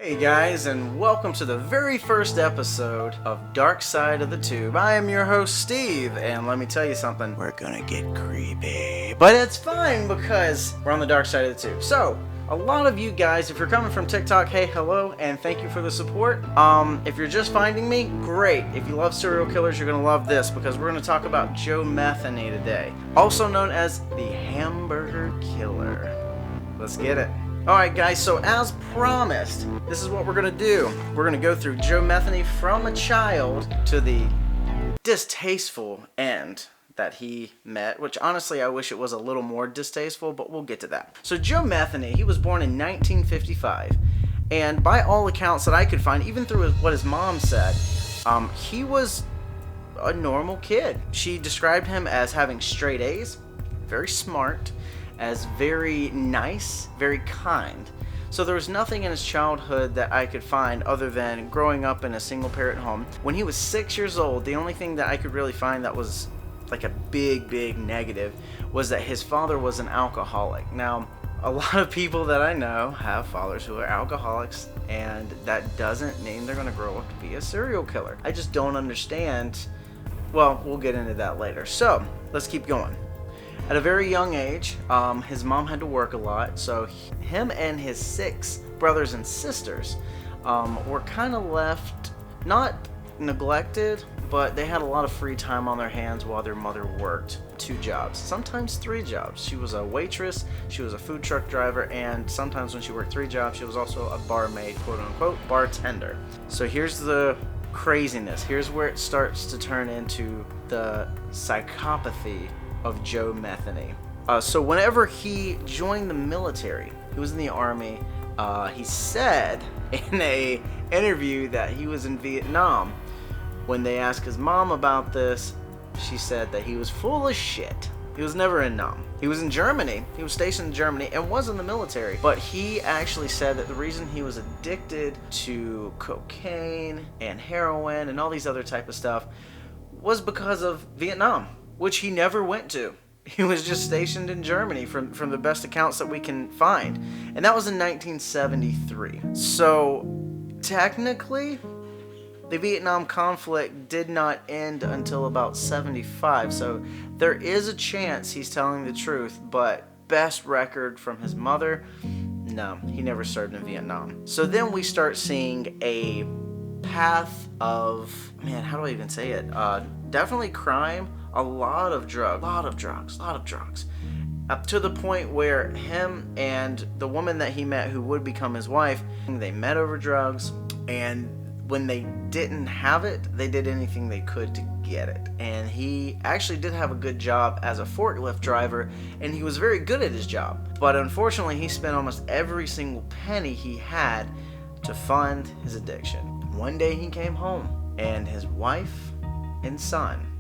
Hey guys, and welcome to the very first episode of Dark Side of the Tube. I am your host, Steve, and let me tell you something, we're gonna get creepy. But it's fine because we're on the dark side of the tube. So, a lot of you guys, if you're coming from TikTok, hey, hello, and thank you for the support. If you're just finding me, great. If you love serial killers, you're gonna love this because we're gonna talk about Joe Metheny today, also known as the Hamburger Killer. Let's get it. Alright guys, so as promised, this is what we're going to do. We're going to go through Joe Metheny from a child to the distasteful end that he met, which honestly I wish it was a little more distasteful, but we'll get to that. So Joe Metheny, he was born in 1955, and by all accounts that I could find, even through what his mom said, he was a normal kid. She described him as having straight A's, very smart, as very nice, very kind. So there was nothing in his childhood that I could find other than growing up in a single parent home. When he was 6 years old, the only thing that I could really find that was like a big negative was that his father was an alcoholic. Now, a lot of people that I know have fathers who are alcoholics, and that doesn't mean they're going to grow up to be a serial killer. I just don't understand. Well, we'll get into that later. So, let's keep going. At a very young age, his mom had to work a lot, so him and his 6 brothers and sisters were kind of left, not neglected, but they had a lot of free time on their hands while their mother worked 2 jobs, sometimes 3 jobs. She was a waitress, she was a food truck driver, and sometimes when she worked 3 jobs, she was also a barmaid, quote-unquote, bartender. So here's the craziness. Here's where it starts to turn into the psychopathy of Joe Metheny. So whenever he joined the military, he was in the army, he said in a interview that he was in Vietnam. When they asked his mom about this, she said that he was full of shit. He was never in Nam. He was in Germany. He was stationed in Germany and was in the military. But he actually said that the reason he was addicted to cocaine and heroin and all these other type of stuff was because of Vietnam, which he never went to. He was just stationed in Germany from the best accounts that we can find. And that was in 1973. So, technically, the Vietnam conflict did not end until about 75. So, there is a chance he's telling the truth, but best record from his mother, no, he never served in Vietnam. So then we start seeing a path of, man, how do I even say it? Definitely crime. A lot of drugs, up to the point where him and the woman that he met who would become his wife, they met over drugs, and when they didn't have it, they did anything they could to get it. And he actually did have a good job as a forklift driver, and he was very good at his job. But unfortunately, he spent almost every single penny he had to fund his addiction. One day he came home, and his wife and son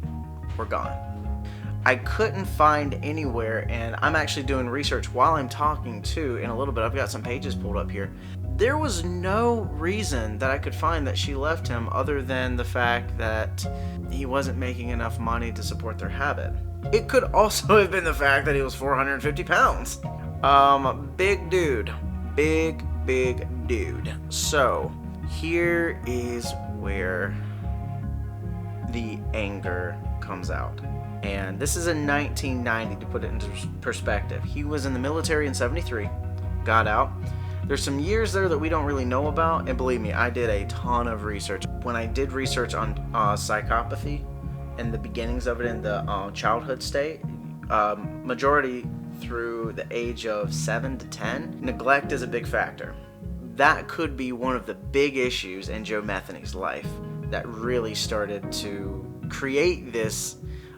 were gone. I couldn't find anywhere, and I'm actually doing research while I'm talking too in a little bit. I've got some pages pulled up here. There was no reason that I could find that she left him other than the fact that he wasn't making enough money to support their habit. It could also have been the fact that he was 450 pounds. Big dude. Big dude. So, here is where the anger comes out. And this is in 1990, to put it into perspective. He was in the military in 73, got out. There's some years there that we don't really know about, and believe me, I did a ton of research. When I did research on psychopathy and the beginnings of it in the childhood state, majority through the age of 7 to 10, neglect is a big factor. That could be one of the big issues in Joe Metheny's life that really started to create this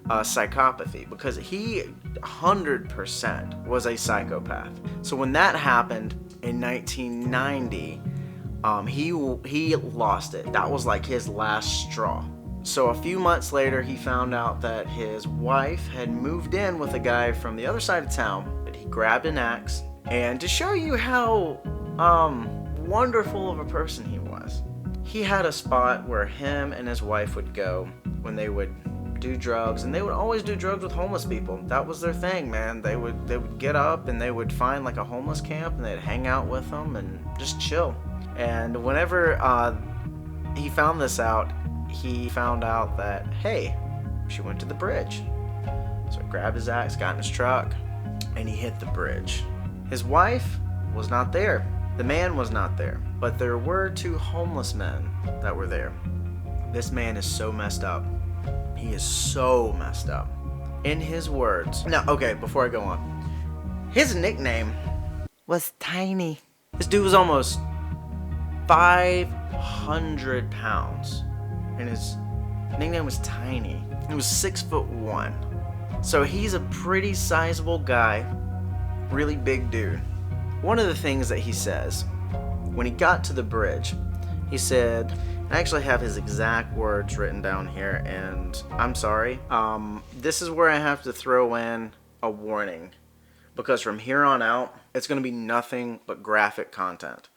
psychopathy, because he 100% was a psychopath. So when that happened in 1990, he lost it. That was like his last straw. So a few months later, he found out that his wife had moved in with a guy from the other side of town. But he grabbed an axe, and to show you how wonderful of a person he was, he had a spot where him and his wife would go when they would do drugs, and they would always do drugs with homeless people. That was their thing, man. They would get up and they would find like a homeless camp, and they'd hang out with them and just chill. And whenever he found this out, he found out that, hey, she went to the bridge. So he grabbed his axe, got in his truck, and he hit the bridge. His wife was not there. The man was not there. But there were 2 homeless men that were there. This man is so messed up. He is so messed up. In his words. Now, okay, before I go on. His nickname was Tiny. This dude was almost 500 pounds. And his nickname was Tiny. He was 6'1". So he's a pretty sizable guy. Really big dude. One of the things that he says, when he got to the bridge, he said, I actually have his exact words written down here, and I'm sorry. This is where I have to throw in a warning, because from here on out, it's going to be nothing but graphic content.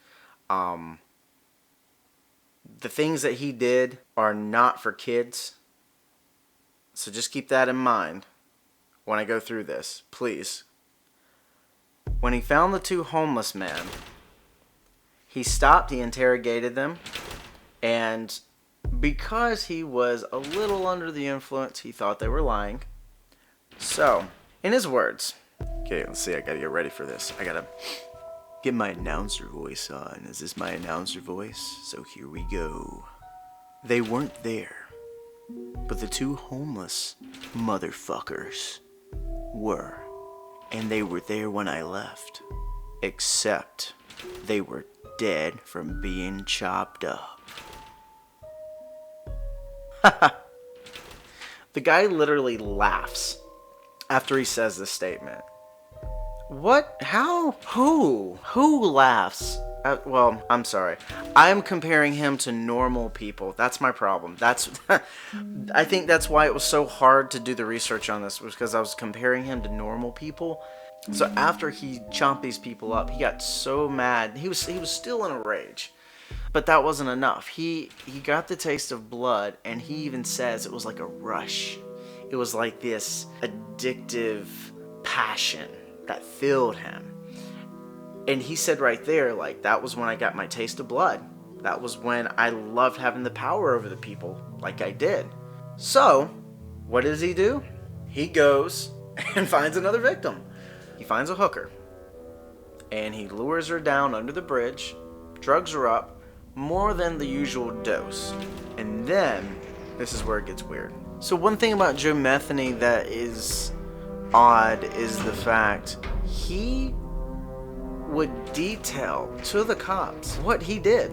The things that he did are not for kids, so just keep that in mind when I go through this, please. When he found the 2 homeless men, he stopped, he interrogated them, and because he was a little under the influence, he thought they were lying. So, in his words, okay, let's see, I gotta get ready for this. I gotta get my announcer voice on. Is this my announcer voice? So here we go. They weren't there, but the 2 homeless motherfuckers were. And they were there when I left. Except they were dead from being chopped up. The guy literally laughs after he says this statement. What? How? Who? Who laughs? Well, I'm sorry. I'm comparing him to normal people. That's my problem. I think that's why it was so hard to do the research on this, was because I was comparing him to normal people. So after he chomped these people up, he got so mad. He was still in a rage. But that wasn't enough. He got the taste of blood, and he even says it was like a rush. It was like this addictive passion that filled him. And he said right there, like, that was when I got my taste of blood. That was when I loved having the power over the people, like I did. So, what does he do? He goes and finds another victim. He finds a hooker. And he lures her down under the bridge, drugs her up, more than the usual dose. And then, this is where it gets weird. So one thing about Joe Metheny that is odd is the fact he would detail to the cops what he did.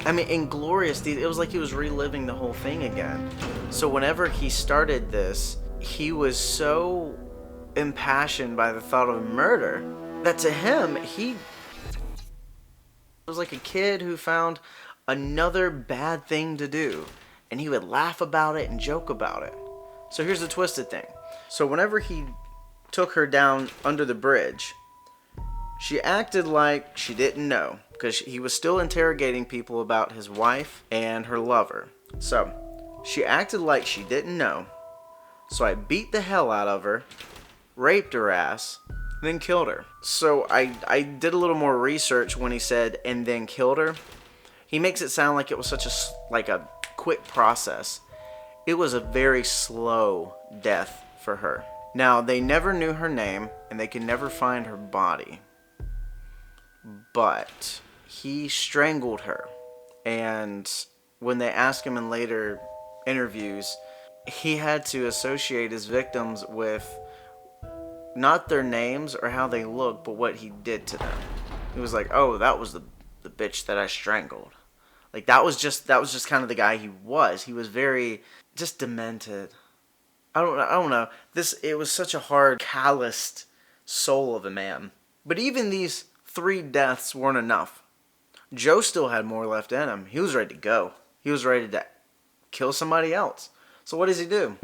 I mean, in glorious detail. It was like he was reliving the whole thing again. So whenever he started this, he was so impassioned by the thought of murder that to him, he was like a kid who found another bad thing to do, and he would laugh about it and joke about it. So here's the twisted thing. So whenever he took her down under the bridge, she acted like she didn't know, because he was still interrogating people about his wife and her lover. So she acted like she didn't know. So I beat the hell out of her, raped her ass, then killed her. So I did a little more research when he said, and then killed her. He makes it sound like it was such a quick process. It was a very slow death for her. Now, they never knew her name, and they could never find her body. But he strangled her. And when they asked him in later interviews, he had to associate his victims with not their names or how they looked, but what he did to them. He was like, oh, that was the bitch that I strangled. Like, that was just kind of the guy he was. He was very just demented. I don't know. It was such a hard, calloused soul of a man. But even these 3 deaths weren't enough. Joe still had more left in him. He was ready to go. He was ready to kill somebody else. So what does he do?